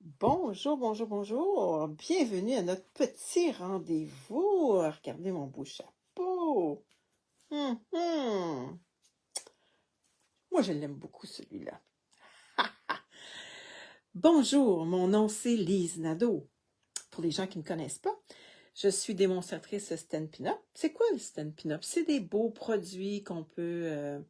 Bonjour, bonjour, bonjour. Bienvenue à notre petit rendez-vous. Regardez mon beau chapeau. Hum, hum. Moi, je l'aime beaucoup, celui-là. Bonjour, mon nom c'est Lise Nadeau. Pour les gens qui ne me connaissent pas, je suis démonstratrice Stampin' Up. C'est quoi le Stampin' Up? C'est des beaux produits qu'on peut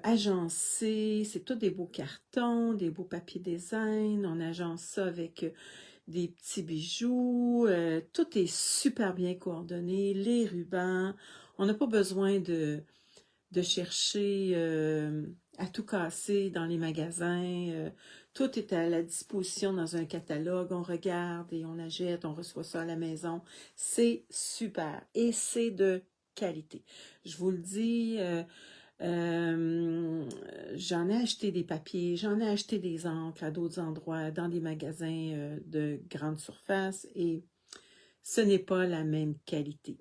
agencer. C'est tous des beaux cartons, des beaux papiers design. On agence ça avec des petits bijoux, tout est super bien coordonné, les rubans, on n'a pas besoin de chercher à tout casser dans les magasins, tout est à la disposition dans un catalogue, on regarde et on achète, on reçoit ça à la maison, c'est super et c'est de qualité. Je vous le dis, j'en ai acheté des papiers, j'en ai acheté des encres à d'autres endroits, dans des magasins de grande surface et ce n'est pas la même qualité.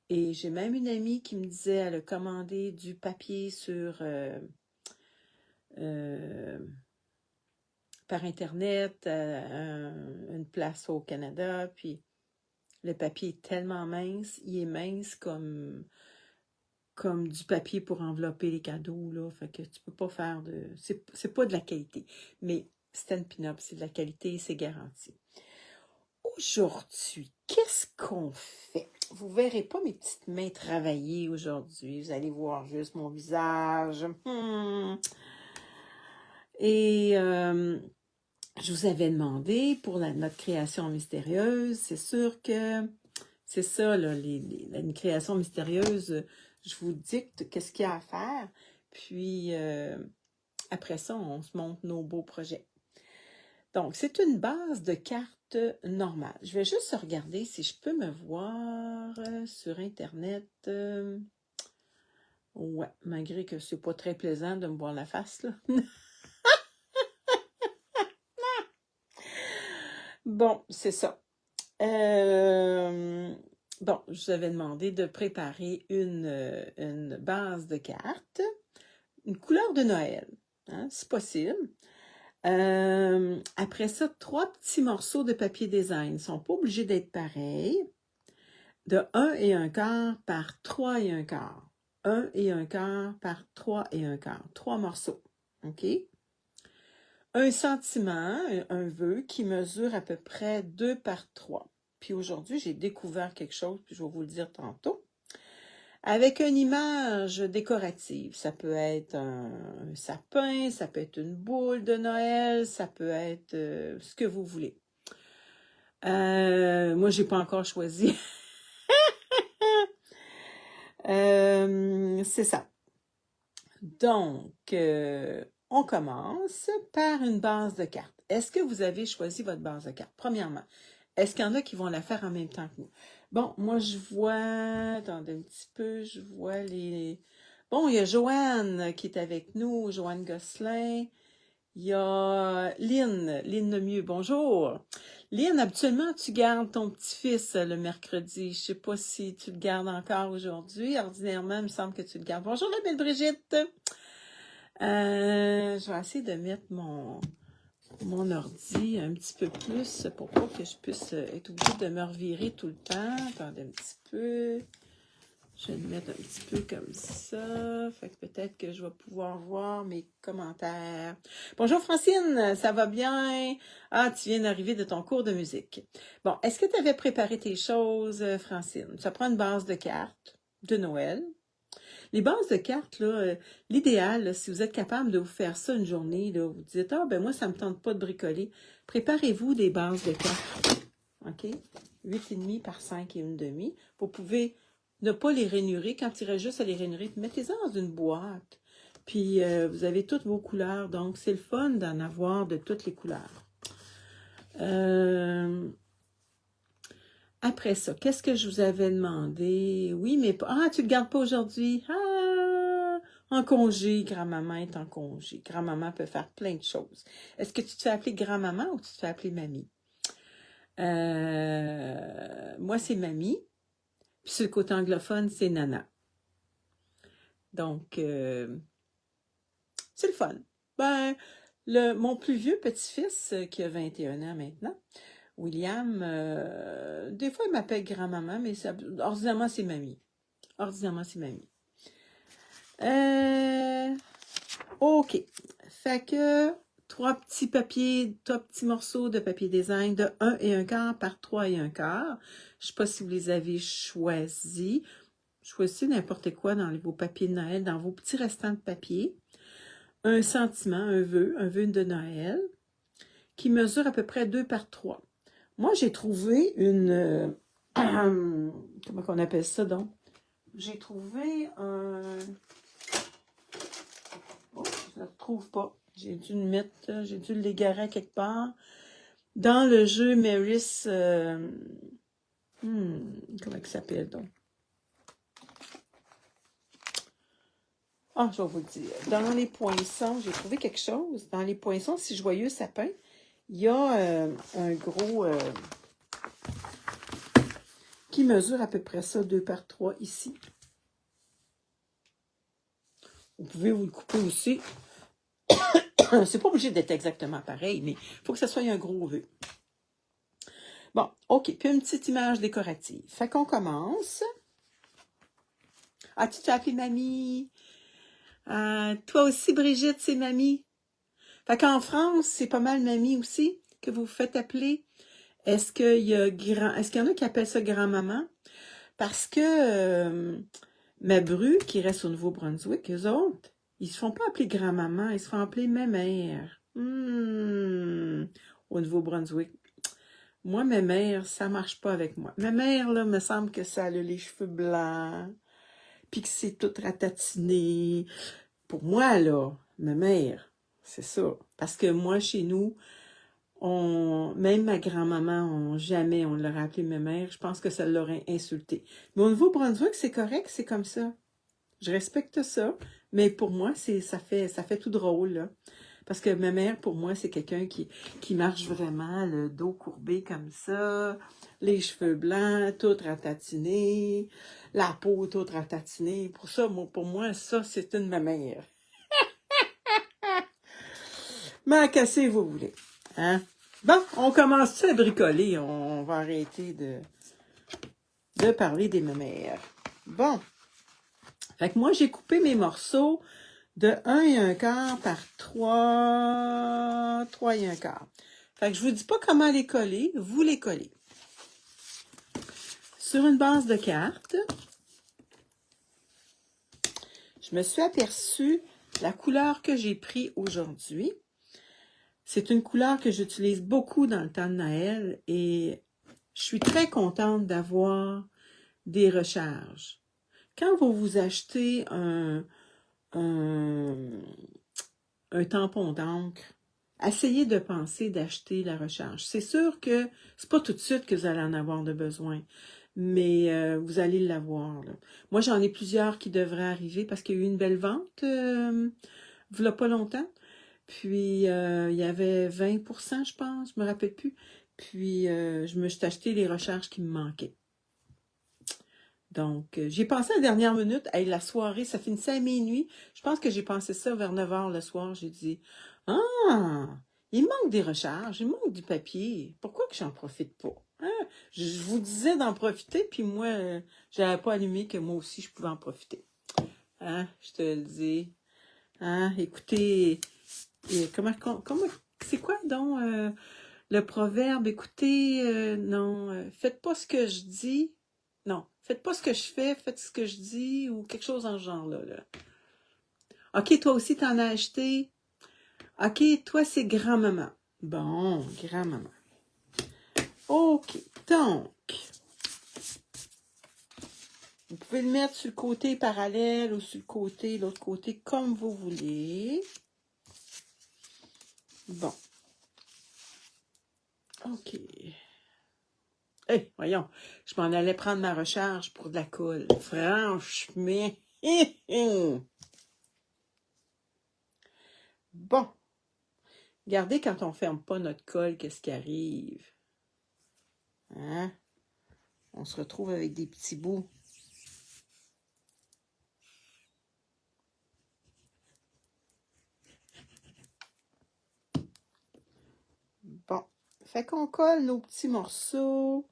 Et j'ai même une amie qui me disait, elle a commandé du papier euh, par Internet à une place au Canada, puis le papier est tellement mince, il est mince comme du papier pour envelopper les cadeaux, là. Fait que tu peux pas faire de... C'est pas de la qualité. Mais Stampin' Up, c'est de la qualité et c'est garanti. Aujourd'hui, qu'est-ce qu'on fait? Vous verrez pas mes petites mains travailler aujourd'hui. Vous allez voir juste mon visage. Et je vous avais demandé pour notre création mystérieuse, c'est sûr que c'est ça, là, une création mystérieuse, je vous dicte qu'est-ce qu'il y a à faire, puis après ça, on se montre nos beaux projets. Donc, c'est une base de cartes normale. Je vais juste regarder si je peux me voir sur Internet. Ouais, malgré que c'est pas très plaisant de me voir la face, là. Bon, c'est ça. Bon, je vous avais demandé de préparer une base de cartes, une couleur de Noël, hein, si possible. Après ça, 3 petits morceaux de papier design. Ils ne sont pas obligés d'être pareils. De 1 et 1/4 par 3 et 1/4. 1 et 1/4 par 3 et 1/4. 3 morceaux. OK? Un sentiment, un vœu qui mesure à peu près 2 par 3. Puis aujourd'hui, j'ai découvert quelque chose, puis je vais vous le dire tantôt. Avec une image décorative. Ça peut être un sapin, ça peut être une boule de Noël, ça peut être ce que vous voulez. Moi, j'ai pas encore choisi. C'est ça. Donc, on commence par une base de cartes. Est-ce que vous avez choisi votre base de cartes? Premièrement, est-ce qu'il y en a qui vont la faire en même temps que nous? Bon, moi, je vois, attendez un petit peu, je vois les... Bon, il y a Joanne qui est avec nous, Joanne Gosselin. Il y a Lynn Lemieux, bonjour. Lynn, habituellement, tu gardes ton petit-fils le mercredi. Je sais pas si tu le gardes encore aujourd'hui. Ordinairement, il me semble que tu le gardes. Bonjour, la belle Brigitte. Je vais essayer de mettre mon ordi un petit peu plus pour pas que je puisse être obligée de me revirer tout le temps. Attendez un petit peu. Je vais le mettre un petit peu comme ça. Fait que peut-être que je vais pouvoir voir mes commentaires. Bonjour Francine, ça va bien? Ah, tu viens d'arriver de ton cours de musique. Bon, est-ce que tu avais préparé tes choses, Francine? Ça prend une base de cartes de Noël. Les bases de cartes, là, l'idéal, là, si vous êtes capable de vous faire ça une journée, là, vous dites, ah, ben moi, ça me tente pas de bricoler. Préparez-vous des bases de cartes. OK? 8,5 par 5 et 1/2. Vous pouvez ne pas les rainurer. Quand il reste juste à les rainurer, mettez-en dans une boîte. Puis, vous avez toutes vos couleurs. Donc, c'est le fun d'en avoir de toutes les couleurs. Après ça, qu'est-ce que je vous avais demandé? Oui, mais... Ah, tu le gardes pas aujourd'hui? Ah! En congé, grand-maman est en congé. Grand-maman peut faire plein de choses. Est-ce que tu te fais appeler grand-maman ou tu te fais appeler mamie? Moi, c'est mamie. Puis sur le côté anglophone, c'est nana. Donc, c'est le fun. Ben, Mon plus vieux petit-fils, qui a 21 ans maintenant, William, des fois, il m'appelle grand-maman, mais ordinairement, c'est mamie. Ordinairement, c'est mamie. OK. Fait que 3 petits morceaux de papier design de 1 1/4 par 3 1/4. Je sais pas si vous les avez choisis. Choisissez n'importe quoi dans vos papiers de Noël, dans vos petits restants de papier. Un sentiment, un vœu de Noël, qui mesure à peu près 2 par 3. Moi, j'ai trouvé une... comment on appelle ça, donc? J'ai trouvé un... Oh, je ne le retrouve pas. J'ai dû le mettre, j'ai dû l'égarer quelque part. Dans le jeu Maris... comment il s'appelle, donc? Ah, je vais vous le dire. Dans les poinçons, j'ai trouvé quelque chose. Dans les poinçons, si joyeux sapin, il y a un gros... qui mesure à peu près ça, 2 par 3 ici. Vous pouvez vous le couper aussi. C'est pas obligé d'être exactement pareil, mais il faut que ça soit un gros vœu. Bon, OK. Puis une petite image décorative. Fait qu'on commence. Ah, tu t'as appelé mamie? Toi aussi, Brigitte, c'est mamie. Fait qu'en France, c'est pas mal mamie aussi que vous vous faites appeler. Est-ce qu'il y en a qui appellent ça grand-maman? Parce que ma bru, qui reste au Nouveau-Brunswick, eux autres, ils se font pas appeler grand-maman, ils se font appeler mémère. Au Nouveau-Brunswick. Moi, mémère, ça marche pas avec moi. Mémère, là, me semble que ça a les cheveux blancs, puis que c'est tout ratatiné. Pour moi, là, mémère, c'est ça. Parce que moi, chez nous, même ma grand-maman, jamais on l'aurait appelée mémère. Je pense que ça l'aurait insulté. Mais au Nouveau-Brunswick, c'est correct, c'est comme ça. Je respecte ça, mais pour moi, ça fait tout drôle, là. Parce que ma mère, pour moi, c'est quelqu'un qui marche vraiment, le dos courbé comme ça, les cheveux blancs, tout ratatiné, la peau toute ratatinée. Pour moi, ça, c'est une ma mère. Mais à casser, vous voulez. Hein? Bon, on commence à bricoler. On va arrêter de parler des mamères. Bon. Fait que moi, j'ai coupé mes morceaux de 1 1/4 par 3 1/4. Fait que je vous dis pas comment les coller, vous les collez. Sur une base de cartes, je me suis aperçue la couleur que j'ai prise aujourd'hui. C'est une couleur que j'utilise beaucoup dans le temps de Noël et je suis très contente d'avoir des recharges. Quand vous achetez un tampon d'encre, essayez de penser d'acheter la recharge. C'est sûr que c'est pas tout de suite que vous allez en avoir de besoin, mais vous allez l'avoir. Moi, j'en ai plusieurs qui devraient arriver parce qu'il y a eu une belle vente il y a pas longtemps. Puis, il y avait 20%, je pense, je me rappelle plus. Puis, je me suis acheté les recharges qui me manquaient. Donc, j'ai pensé à la dernière minute, hey, la soirée, ça finissait à minuit. Je pense que j'ai pensé ça vers 9 h le soir. J'ai dit, ah, il manque des recharges, il manque du papier. Pourquoi que j'en profite pas? Hein? Je vous disais d'en profiter, puis moi, j'avais pas allumé que moi aussi, je pouvais en profiter. Hein? Je te le dis. Hein? Écoutez, comment c'est quoi donc le proverbe? Écoutez, non, faites pas ce que je dis. Non, faites pas ce que je fais, faites ce que je dis ou quelque chose dans ce genre-là. Là. OK, toi aussi, t'en as acheté. OK, toi, c'est grand-maman. Bon, grand-maman. OK, donc, vous pouvez le mettre sur le côté parallèle ou sur le côté, l'autre côté, comme vous voulez. Bon. OK. Hey, voyons, je m'en allais prendre ma recharge pour de la colle. Franchement. Bon. Regardez quand on ferme pas notre colle, qu'est-ce qui arrive. Hein? On se retrouve avec des petits bouts. Bon. Fait qu'on colle nos petits morceaux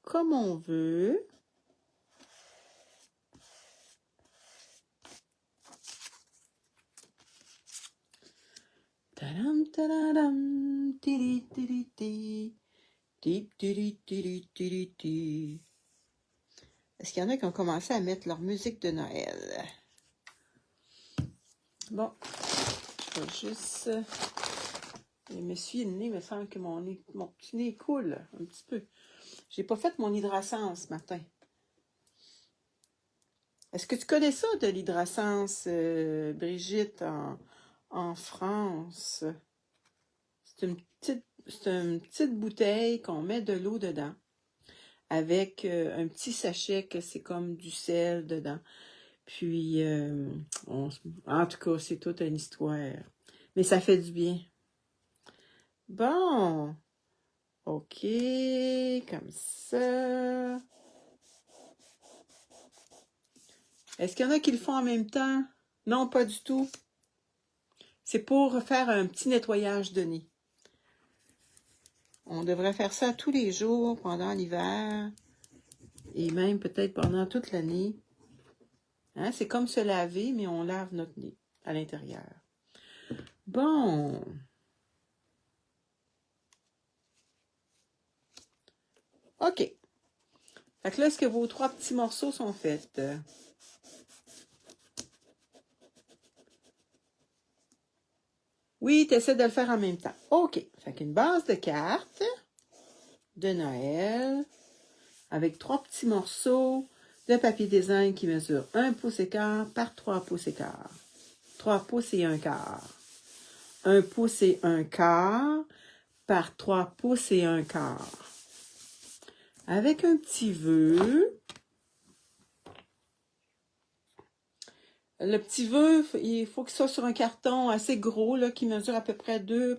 comme on veut. Tadam, tadadam, tiri, tiri, ti. Ti, tiri, tiri, tiri, ti. Est-ce qu'il y en a qui ont commencé à mettre leur musique de Noël? Bon, je vais juste... Je me suis le nez, il me semble que mon petit nez coule un petit peu. J'ai pas fait mon hydrascence ce matin. Est-ce que tu connais ça de l'hydrascence, Brigitte, en France? C'est une petite bouteille qu'on met de l'eau dedans avec un petit sachet que c'est comme du sel dedans. Puis, en tout cas, c'est toute une histoire. Mais ça fait du bien. Bon. OK, comme ça. Est-ce qu'il y en a qui le font en même temps? Non, pas du tout. C'est pour faire un petit nettoyage de nez. On devrait faire ça tous les jours pendant l'hiver et même peut-être pendant toute l'année. Hein? C'est comme se laver, mais on lave notre nez à l'intérieur. Bon. OK. Fait que là, est-ce que vos 3 petits morceaux sont faits? Oui, tu essaies de le faire en même temps. OK. Fait qu'une base de cartes de Noël avec 3 petits morceaux de papier design qui mesure 1 pouce et quart par 3 pouces et quart. 3 pouces et 1 quart. 1 pouce et 1 quart par 3 pouces et 1 quart. Avec un petit vœu. Le petit vœu, il faut qu'il soit sur un carton assez gros, là, qui mesure à peu près 2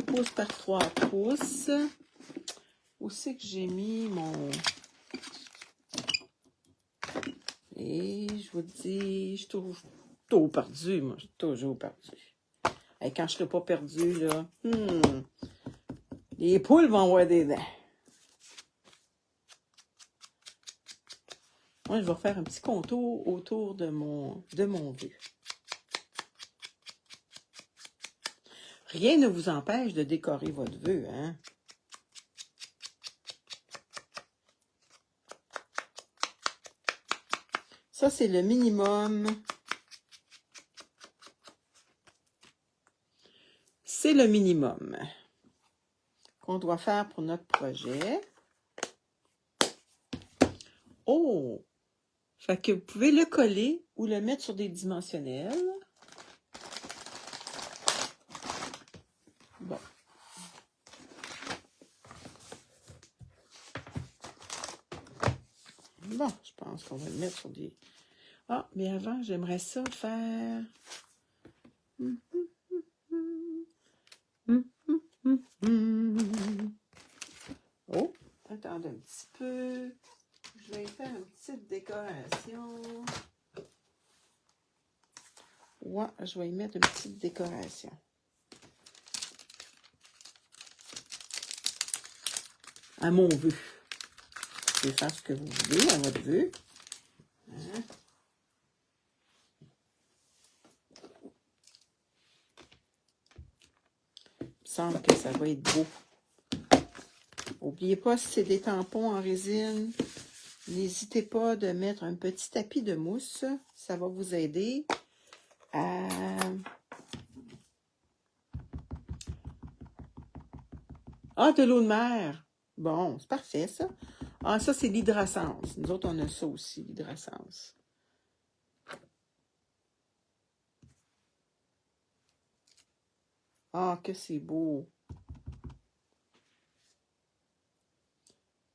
pouces par 3 pouces. Où c'est que j'ai mis mon... Et je vous dis, je suis toujours perdu, moi. Je suis toujours perdu. Et quand je ne serai pas perdu, là, les poules vont avoir des dents. Moi, je vais faire un petit contour autour de mon vœu. Rien ne vous empêche de décorer votre vœu, hein? Ça, c'est le minimum. C'est le minimum qu'on doit faire pour notre projet. Oh! Fait que vous pouvez le coller ou le mettre sur des dimensionnels. Bon. Bon, je pense qu'on va le mettre sur des... Ah, mais avant, j'aimerais ça faire... Oh, attendez un petit peu. Je vais faire une petite décoration. Ouais, je vais y mettre une petite décoration. À mon vœu. Vous pouvez faire ce que vous voulez à votre vœu. Hein? Il me semble que ça va être beau. N'oubliez pas, si c'est des tampons en résine, n'hésitez pas de mettre un petit tapis de mousse. Ça va vous aider à... Ah, de l'eau de mer. Bon, c'est parfait, ça. Ah, ça, c'est l'hydrascence. Nous autres, on a ça aussi, l'hydrascence. Ah, que c'est beau.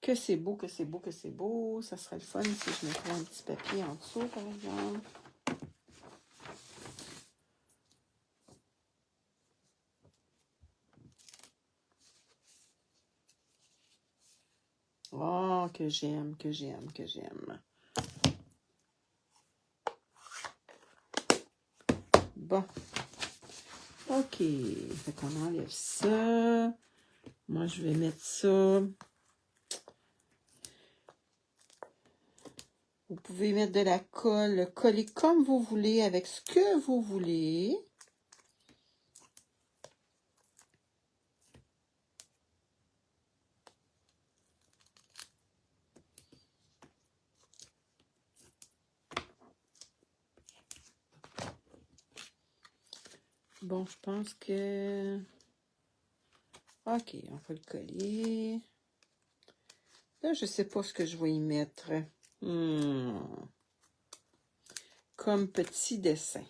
Que c'est beau, que c'est beau, que c'est beau. Ça serait le fun si je mettais un petit papier en dessous, par exemple. Oh, que j'aime, que j'aime, que j'aime. Bon. OK. Fait qu'on enlève ça. Moi, je vais mettre ça. Vous pouvez mettre de la colle, coller comme vous voulez, avec ce que vous voulez. Bon, je pense que... OK, on va le coller. Là, je ne sais pas ce que je vais y mettre. Comme petit dessin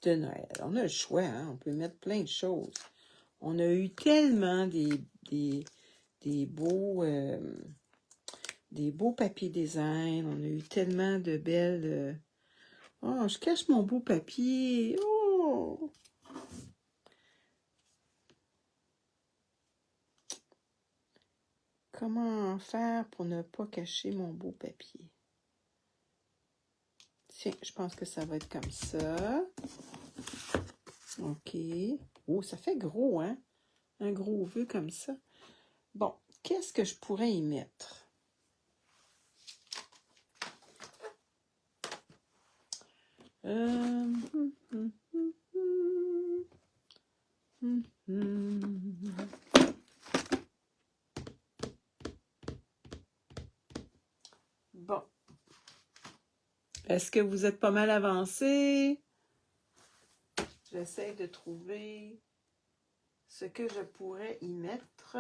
de Noël. On a le choix, hein? On peut mettre plein de choses. On a eu tellement des beaux papiers design. On a eu tellement de belles... Oh, je cache mon beau papier. Oh! Comment faire pour ne pas cacher mon beau papier? Tiens, je pense que ça va être comme ça. OK. Oh, ça fait gros, hein? Un gros vœu comme ça. Bon, qu'est-ce que je pourrais y mettre? Bon. Est-ce que vous êtes pas mal avancé? J'essaie de trouver ce que je pourrais y mettre.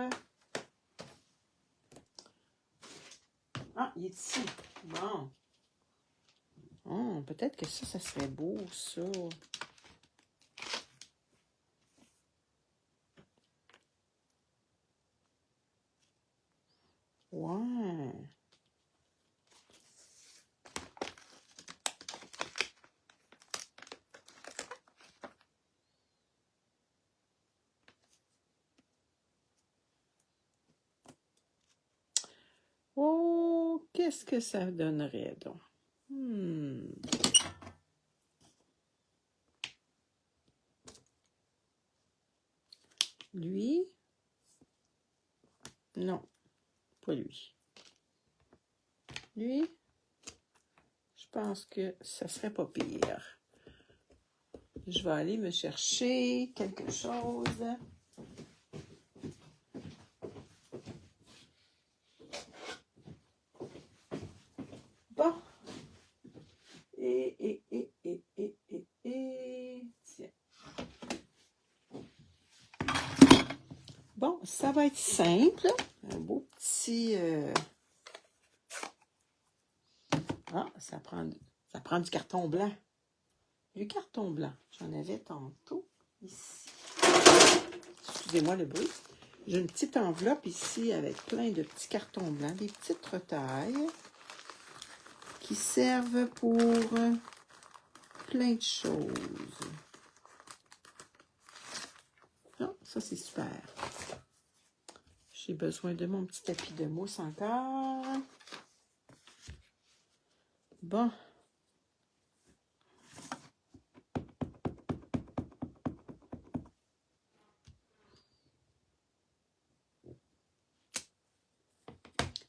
Ah, il est ici. Bon. Oh, peut-être que ça serait beau, ça. Ouais. Oh, qu'est-ce que ça donnerait, donc? Lui? Non, pas lui. Lui? Je pense que ça serait pas pire. Je vais aller me chercher quelque chose. Bon. Tiens. Bon, ça va être simple. Un beau petit... Ah, ça prend du carton blanc. Du carton blanc. J'en avais tantôt ici. Excusez-moi le bruit. J'ai une petite enveloppe ici avec plein de petits cartons blancs, des petites retailles qui servent pour plein de choses. Ah, ça c'est super. J'ai besoin de mon petit tapis de mousse encore. Bon.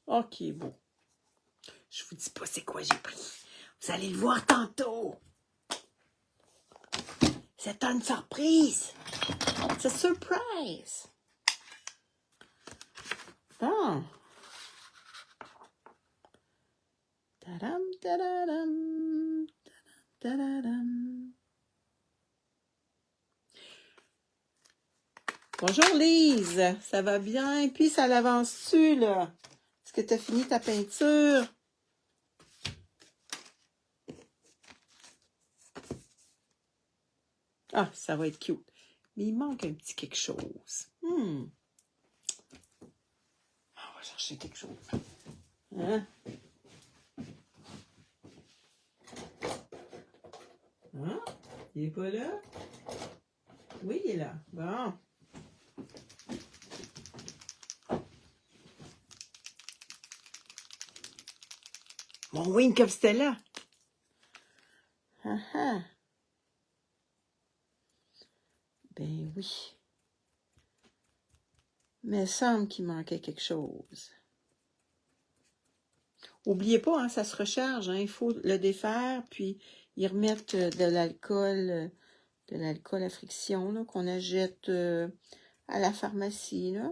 OK, bon. Je vous dis pas c'est quoi j'ai pris. Vous allez le voir tantôt. C'est une surprise. C'est surprise. Bon. Tadam, tadadam, tadadam. Bonjour Lise, ça va bien? Puis ça l'avance-tu là? Est-ce que tu as fini ta peinture? Ah, ça va être cute. Mais il manque un petit quelque chose. On va chercher quelque chose. Hein? Hein? Il est pas là? Oui, il est là. Bon. Mon Wing comme c'était là. Ben oui. Mais il semble qu'il manquait quelque chose. N'oubliez pas, hein, ça se recharge. Hein, il faut le défaire, puis y remettre de l'alcool à friction qu'on achète à la pharmacie. Là.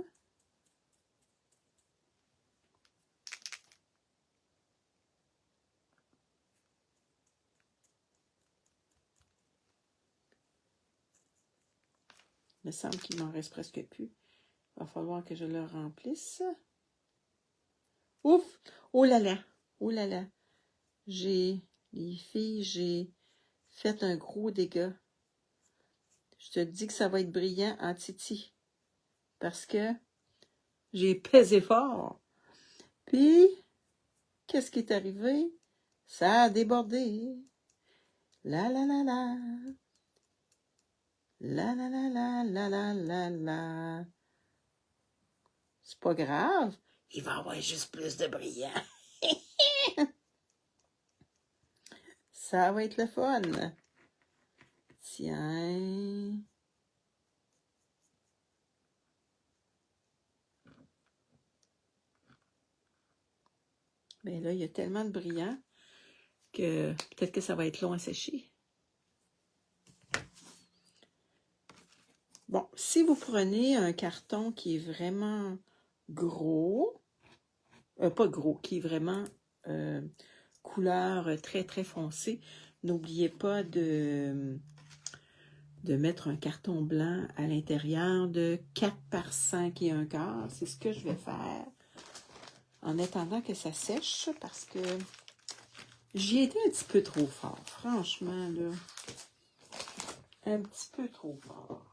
Il me semble qu'il m'en reste presque plus. Il va falloir que je le remplisse. Ouf! Oh là là! Oh là là! Les filles, j'ai fait un gros dégât. Je te dis que ça va être brillant en titi. Parce que j'ai pesé fort. Puis, qu'est-ce qui est arrivé? Ça a débordé. La la la la. La la la la la la la la. C'est pas grave. Il va y avoir juste plus de brillant. Ça va être le fun. Tiens. Mais là, il y a tellement de brillant que peut-être que ça va être long à sécher. Bon, si vous prenez un carton qui est vraiment gros, pas gros, qui est vraiment couleur très, très foncée, n'oubliez pas de mettre un carton blanc à l'intérieur de 4 par 5 et un quart. C'est ce que je vais faire en attendant que ça sèche parce que j'y étais un petit peu trop fort. Franchement, là, un petit peu trop fort.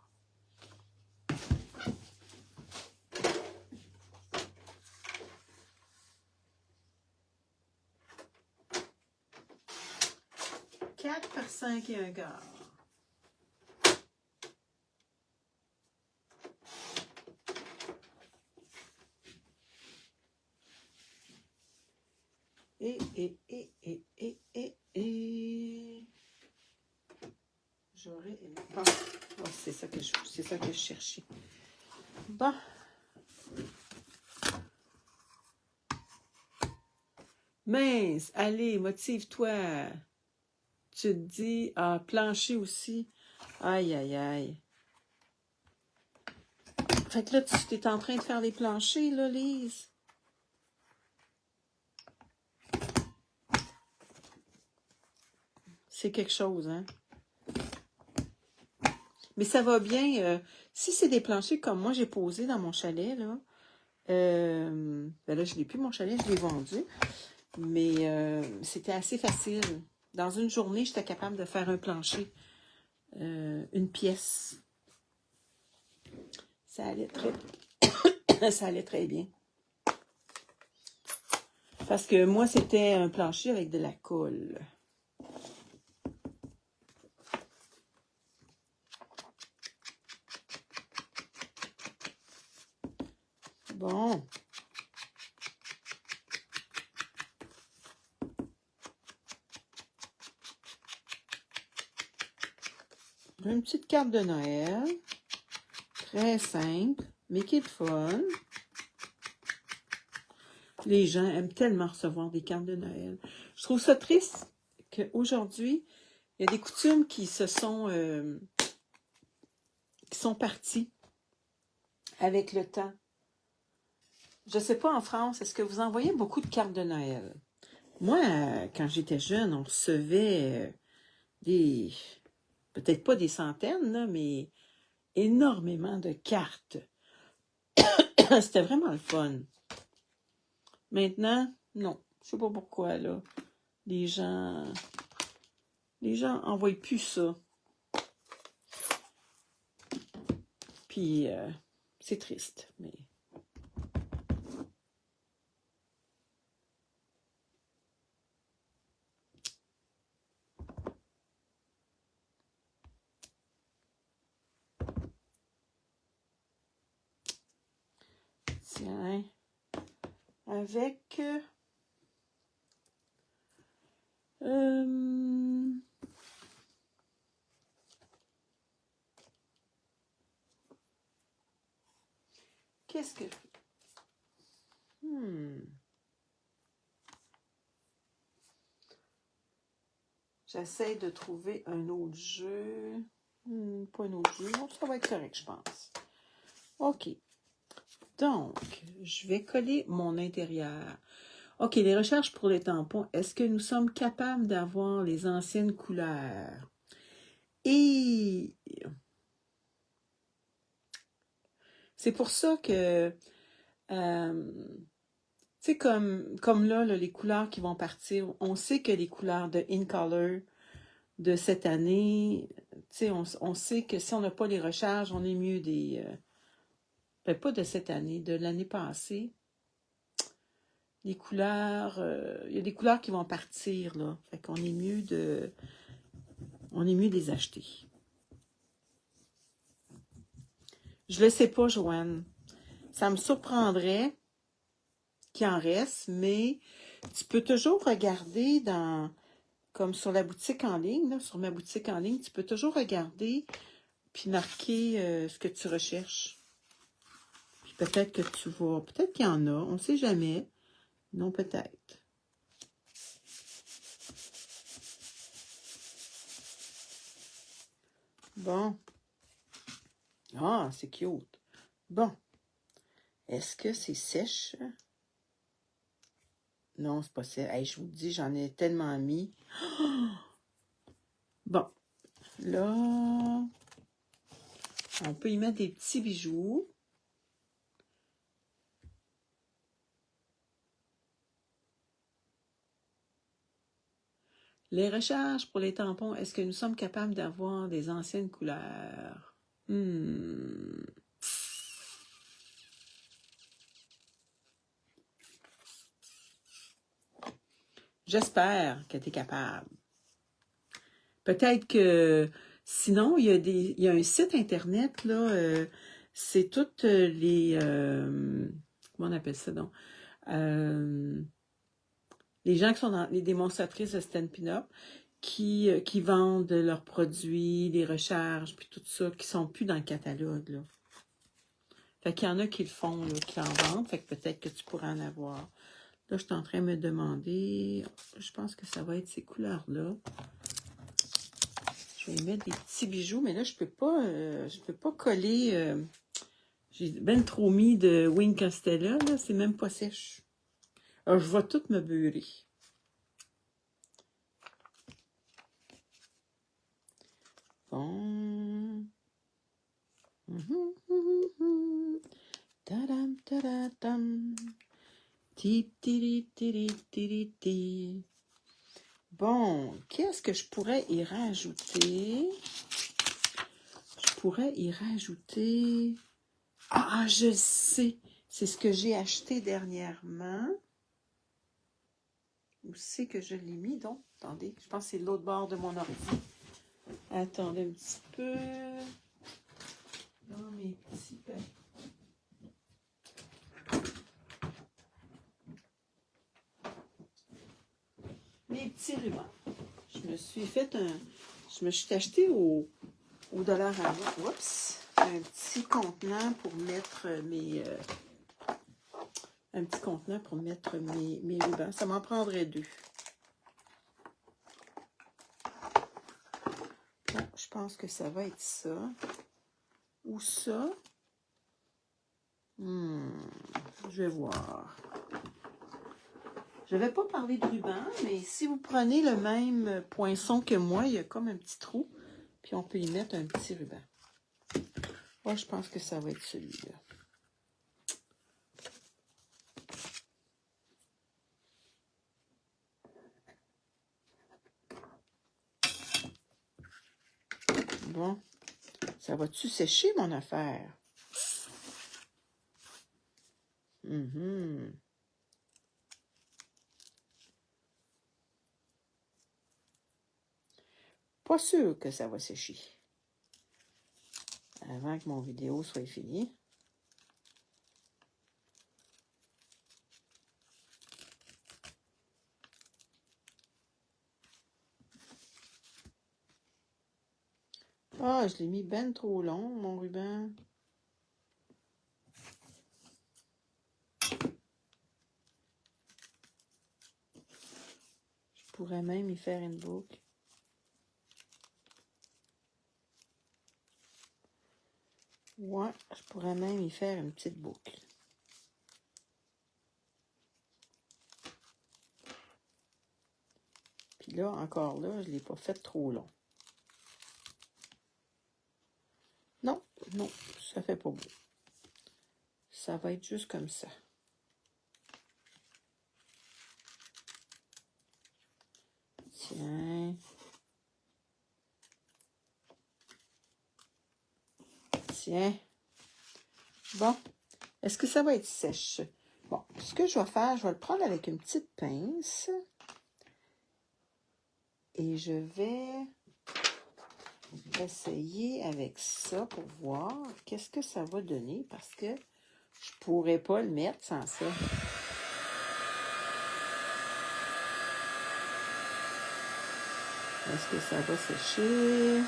Quatre par 5 et un quart. Et. J'aurais aimé. Bon, oh, c'est ça que je cherchais. Bon. Mince, allez, motive-toi. Tu te dis, ah, plancher aussi. Aïe, aïe, aïe. Fait que là, tu es en train de faire les planchers, là, Lise. C'est quelque chose, hein? Mais ça va bien. Si c'est des planchers comme moi, j'ai posé dans mon chalet, là. Ben là, je n'ai plus mon chalet, je l'ai vendu. Mais c'était assez facile. Dans une journée, j'étais capable de faire un plancher. Une pièce. Ça allait ça allait très bien. Parce que moi, c'était un plancher avec de la colle. Bon. Une petite carte de Noël. Très simple, mais qui est fun. Les gens aiment tellement recevoir des cartes de Noël. Je trouve ça triste qu'aujourd'hui, il y a des coutumes qui sont parties avec le temps. Je ne sais pas en France, est-ce que vous envoyez beaucoup de cartes de Noël? Moi, quand j'étais jeune, on recevait peut-être pas des centaines, là, mais énormément de cartes. C'était vraiment le fun. Maintenant, non. Je sais pas pourquoi, là. Les gens envoient plus ça. Puis, c'est triste, mais... Tiens, avec... Qu'est-ce que... J'essaie de trouver un autre jeu. Pas un autre jeu. Non, ça va être correct, je pense. OK. Donc, je vais coller mon intérieur. OK, les recherches pour les tampons. Est-ce que nous sommes capables d'avoir les anciennes couleurs? Et c'est pour ça que, tu sais, comme là, les couleurs qui vont partir, on sait que les couleurs de In Color de cette année, tu sais, on sait que si on n'a pas les recharges, on est mieux des... ben, pas de cette année, de l'année passée. Les couleurs, il y a des couleurs qui vont partir, là. Fait qu'on est mieux de... On est mieux de les acheter. Je le sais pas, Joanne. Ça me surprendrait qu'il en reste, mais tu peux toujours regarder dans... Comme sur la boutique en ligne, là, sur ma boutique en ligne, tu peux toujours regarder puis marquer ce que tu recherches. Puis peut-être que tu vas... Peut-être qu'il y en a, on ne sait jamais. Non, peut-être. Bon. Ah, c'est cute. Bon. Est-ce que c'est sèche? Non, c'est pas sèche. Hey, je vous dis, j'en ai tellement mis. Bon. Là, on peut y mettre des petits bijoux. Les recharges pour les tampons, est-ce que nous sommes capables d'avoir des anciennes couleurs? J'espère que tu es capable. Peut-être que sinon, il y a un site internet, là, c'est toutes les comment on appelle ça donc? Les gens qui sont dans les démonstratrices de Stampin' Up qui vendent leurs produits, les recharges, puis tout ça, qui sont plus dans le catalogue, là. Fait qu'il y en a qui le font, là, qui en vendent, fait que peut-être que tu pourras en avoir. Là, je suis en train de me demander, je pense que ça va être ces couleurs-là. Je vais y mettre des petits bijoux, mais là, je peux pas coller. J'ai ben trop mis de Wing Castella, là, c'est même pas sèche. Alors, je vais tout me beurrer. Bon. Tadam, tadam. Ti, tiri, tiri, tiri, ti. Bon, qu'est-ce que je pourrais y rajouter? Je pourrais y rajouter... Ah, je sais! C'est ce que j'ai acheté dernièrement. Où c'est que je l'ai mis, donc? Attendez, je pense que c'est l'autre bord de mon ordi. Attendez un petit peu. Dans mes petits papiers. Mes petits rubans. Je me suis acheté au Dollarama. Oups! Un petit contenant pour mettre mes... un petit contenant pour mettre mes rubans. Ça m'en prendrait deux. Bon, je pense que ça va être ça. Ou ça. Je vais voir. Je ne vais pas parler de ruban, mais si vous prenez le même poinçon que moi, il y a comme un petit trou, puis on peut y mettre un petit ruban. Moi, je pense que ça va être celui-là. Bon, ça va-tu sécher, mon affaire? Pas sûr que ça va sécher. Avant que mon vidéo soit finie. Ah, je l'ai mis ben trop long, mon ruban. pourrais même y faire une boucle. Ouais, je pourrais même y faire une petite boucle. Puis là, encore là, je ne l'ai pas fait trop long. Non, non, ça fait pas beau. Ça va être juste comme ça. Tiens. Tiens. Bon. Est-ce que ça va être sèche? Bon, ce que je vais faire, je vais le prendre avec une petite pince. Et je vais essayer avec ça pour voir qu'est-ce que ça va donner parce que je pourrais pas le mettre sans ça. Est-ce que ça va sécher?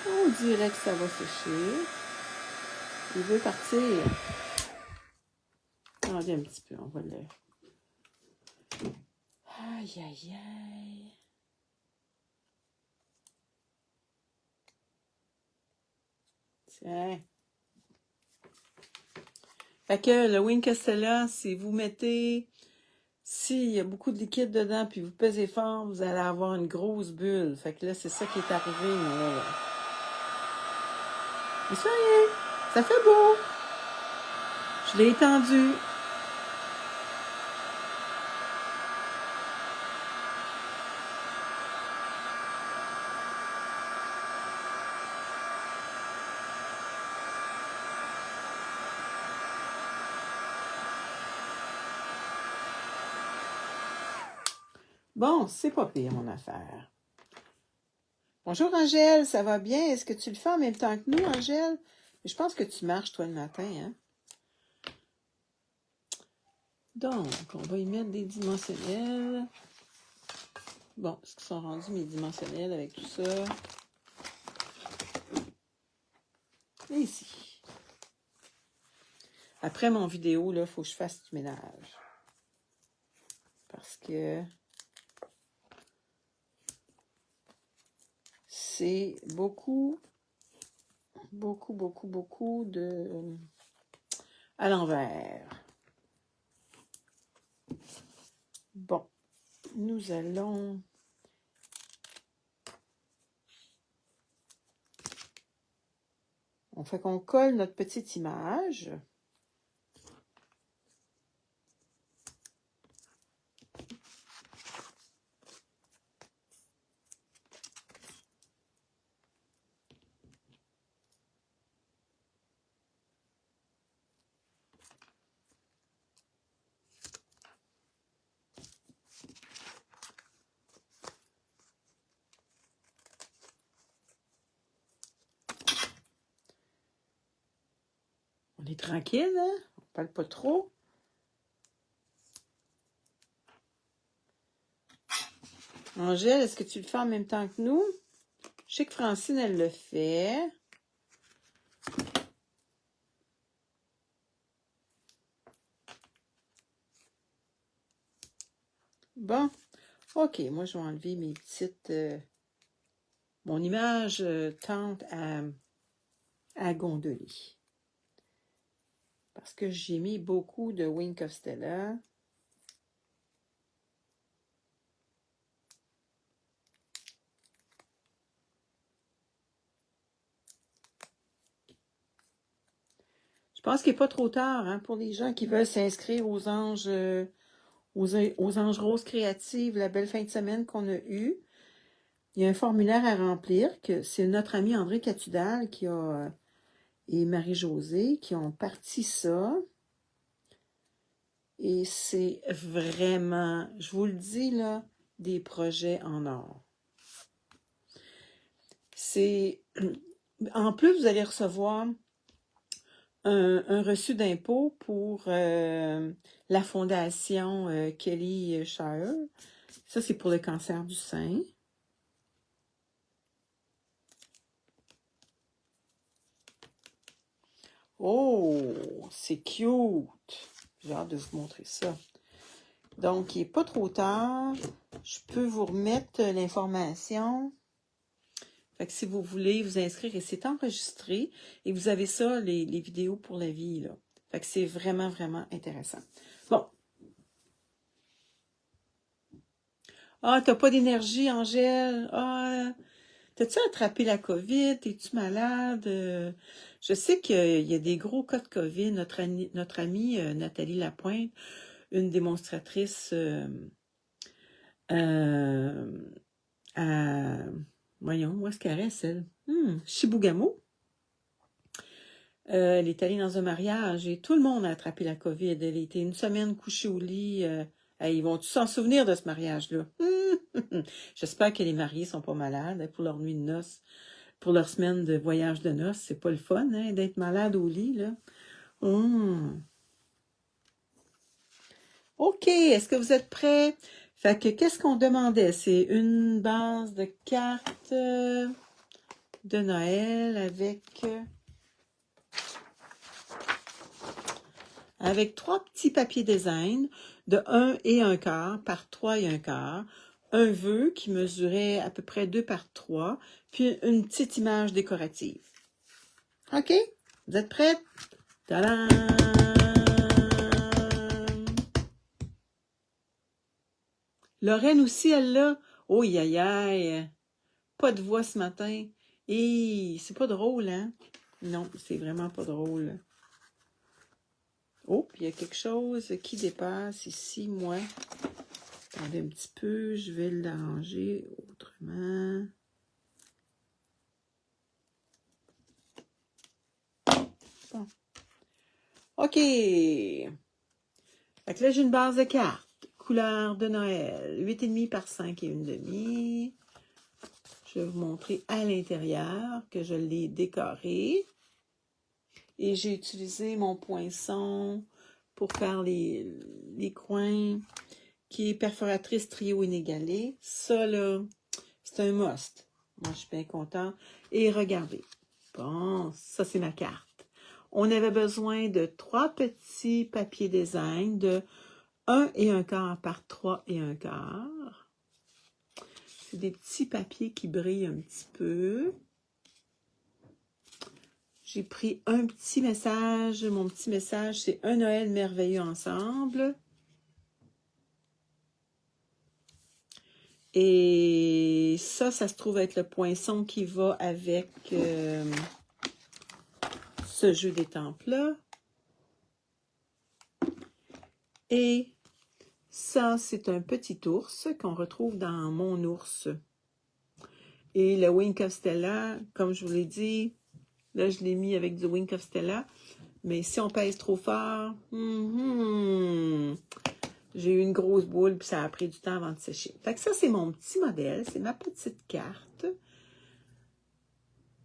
On dirait que ça va sécher. Il veut partir. Attendez un petit peu, on va le... Aïe, aïe, aïe. Tiens. Fait que le Wing Castella, si vous mettez... S'il y a beaucoup de liquide dedans, puis vous pesez fort, vous allez avoir une grosse bulle. Fait que là, c'est ça qui est arrivé, mais là. Mais ça y est, ça fait beau. Je l'ai étendu. Bon, c'est pas pire, mon affaire. Bonjour, Angèle, ça va bien? Est-ce que tu le fais en même temps que nous, Angèle? Je pense que tu marches, toi, le matin, hein? Donc, on va y mettre des dimensionnels. Bon, est-ce qu'ils sont rendus mes dimensionnels avec tout ça? Et ici. Après mon vidéo, là, il faut que je fasse du ménage. Parce que c'est beaucoup de... à l'envers. Bon, nous allons... On fait qu'on colle notre petite image. On est tranquille, hein? On parle pas trop. Angèle, est-ce que tu le fais en même temps que nous? Je sais que Francine, elle le fait. Bon, ok, moi je vais enlever mes petites... mon image tente à gondoler. Parce que j'ai mis beaucoup de Wink of Stella. Je pense qu'il n'est pas trop tard hein, pour les gens qui veulent s'inscrire aux anges, aux anges roses créatives, la belle fin de semaine qu'on a eue. Il y a un formulaire à remplir, que c'est notre ami André Catudal qui a, et Marie-Josée qui ont parti ça. Et c'est vraiment, je vous le dis là, des projets en or. C'est, en plus, vous allez recevoir un reçu d'impôt pour la fondation Kelly Shire. Ça, c'est pour le cancer du sein. Oh, c'est cute! J'ai hâte de vous montrer ça. Donc, il n'est pas trop tard. Je peux vous remettre l'information. Fait que si vous voulez vous inscrire, et c'est enregistré, et vous avez ça, les vidéos pour la vie, là. Fait que c'est vraiment, vraiment intéressant. Bon. Ah, t'as pas d'énergie, Angèle? Ah, t'as-tu attrapé la COVID? Es-tu malade? Je sais qu'il y a des gros cas de COVID. Notre amie Nathalie Lapointe, une démonstratrice à... Voyons, où est-ce qu'elle reste, elle? Chibougamau. Elle est allée dans un mariage et tout le monde a attrapé la COVID. Elle a été une semaine couchée au lit. Ils vont-tu s'en souvenir de ce mariage-là? J'espère que les mariés sont pas malades pour leur nuit de noces, pour leur semaine de voyage de noces. C'est pas le fun, hein, d'être malade au lit, là. OK, est-ce que vous êtes prêts? Fait que, qu'est-ce qu'on demandait? C'est une base de cartes de Noël avec 3 petits papiers design de 1 et 1/4 par 3 et 1/4, un vœu qui mesurait à peu près 2 par 3, puis une petite image décorative. OK? Vous êtes prêts? Tadam! Lorraine aussi, elle l'a. Oh, aïe, aïe. Pas de voix ce matin. Et c'est pas drôle, hein? Non, c'est vraiment pas drôle. Oh, puis il y a quelque chose qui dépasse ici, moi. Attendez un petit peu, je vais l'arranger autrement. Bon. OK. Fait que là, j'ai une base de cartes. Couleur de Noël. 8,5 par 5 et 1/2. Je vais vous montrer à l'intérieur que je l'ai décoré. Et j'ai utilisé mon poinçon pour faire les coins, qui est perforatrice trio inégalé. Ça, là, c'est un must. Moi, je suis bien contente. Et regardez. Bon, ça, c'est ma carte. On avait besoin de 3 petits papiers design de 1 et 1/4 par 3 et 1/4. C'est des petits papiers qui brillent un petit peu. J'ai pris un petit message. Mon petit message, c'est un Noël merveilleux ensemble. Et ça se trouve être le poinçon qui va avec ce jeu d'étampes-là. Et ça, c'est un petit ours qu'on retrouve dans Mon ours. Et le Wink of Stella, comme je vous l'ai dit, là, je l'ai mis avec du Wink of Stella. Mais si on pèse trop fort, j'ai eu une grosse boule, puis ça a pris du temps avant de sécher. Fait que ça, c'est mon petit modèle. C'est ma petite carte.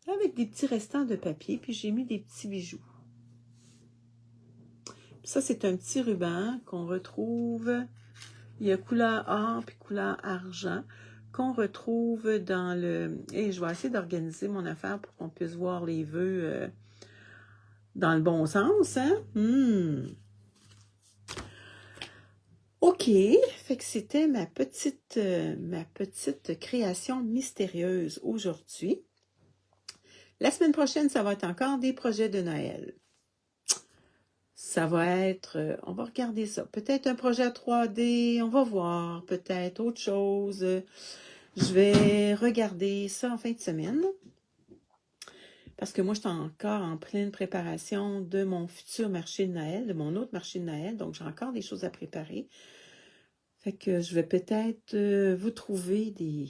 Avec des petits restants de papier, puis j'ai mis des petits bijoux. Puis ça, c'est un petit ruban qu'on retrouve. Il y a couleur or puis couleur argent qu'on retrouve dans le... Et je vais essayer d'organiser mon affaire pour qu'on puisse voir les vœux dans le bon sens, hein? OK, fait que c'était ma petite création mystérieuse aujourd'hui. La semaine prochaine, ça va être encore des projets de Noël. Ça va être, on va regarder ça, peut-être un projet à 3D, on va voir, peut-être autre chose. Je vais regarder ça en fin de semaine. Parce que moi, je suis encore en pleine préparation de mon futur marché de Noël, de mon autre marché de Noël. Donc, j'ai encore des choses à préparer. Fait que je vais peut-être vous trouver des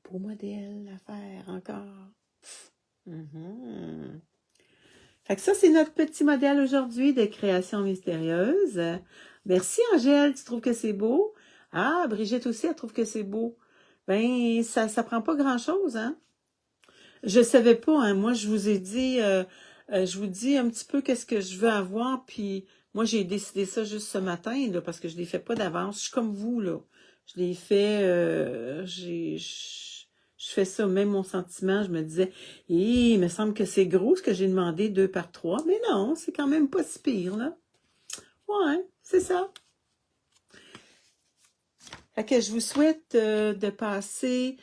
beaux modèles à faire encore. Fait que ça, c'est notre petit modèle aujourd'hui de création mystérieuse. Merci, Angèle, tu trouves que c'est beau? Ah, Brigitte aussi, elle trouve que c'est beau. Ben, ça prend pas grand-chose, hein? Je savais pas, hein. Moi, je vous ai dit, je vous dis un petit peu qu'est-ce que je veux avoir, puis moi, j'ai décidé ça juste ce matin, là, parce que je les fais pas d'avance. Je suis comme vous, là. Je les fais, je fais ça, même mon sentiment, je me disais, il me semble que c'est gros ce que j'ai demandé 2 par 3, mais non, c'est quand même pas si pire, là. Ouais, c'est ça. Fait que je vous souhaite de passer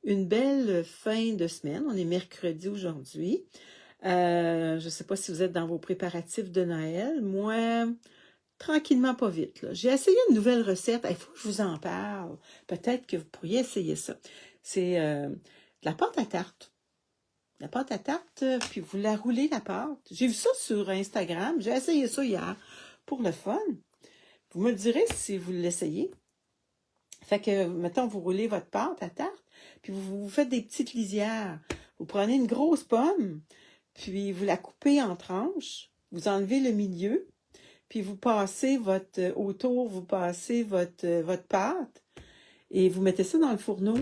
une belle fin de semaine. On est mercredi aujourd'hui. Je ne sais pas si vous êtes dans vos préparatifs de Noël. Moi, tranquillement, pas vite, là. J'ai essayé une nouvelle recette. Il faut que je vous en parle. Peut-être que vous pourriez essayer ça. C'est de la pâte à tarte. La pâte à tarte, puis vous la roulez, la pâte. J'ai vu ça sur Instagram. J'ai essayé ça hier pour le fun. Vous me direz si vous l'essayez. Fait que, mettons, vous roulez votre pâte à tarte, puis vous faites des petites lisières. Vous prenez une grosse pomme, puis vous la coupez en tranches, vous enlevez le milieu, puis vous passez autour, vous passez votre pâte, et vous mettez ça dans le fourneau.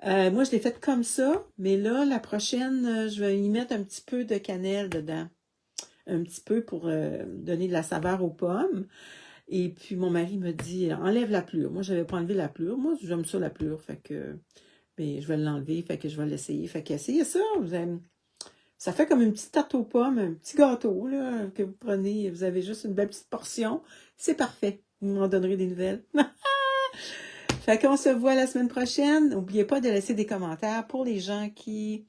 Moi, je l'ai fait comme ça, mais là, la prochaine, je vais y mettre un petit peu de cannelle dedans. Un petit peu pour donner de la saveur aux pommes. Et puis, mon mari me dit, enlève la pelure. Moi, je n'avais pas enlevé la pelure. Moi, j'aime ça, la pelure. Fait que, mais je vais l'enlever. Fait que je vais l'essayer. Fait que, essayez ça. Ça fait comme une petite tarte aux pommes, un petit gâteau, là, que vous prenez. Vous avez juste une belle petite portion. C'est parfait. Vous m'en donnerez des nouvelles. Fait qu'on se voit la semaine prochaine. N'oubliez pas de laisser des commentaires pour les gens qui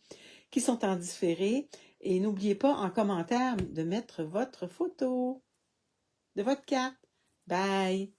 sont en différé. Et n'oubliez pas en commentaire de mettre votre photo de votre carte. Bye!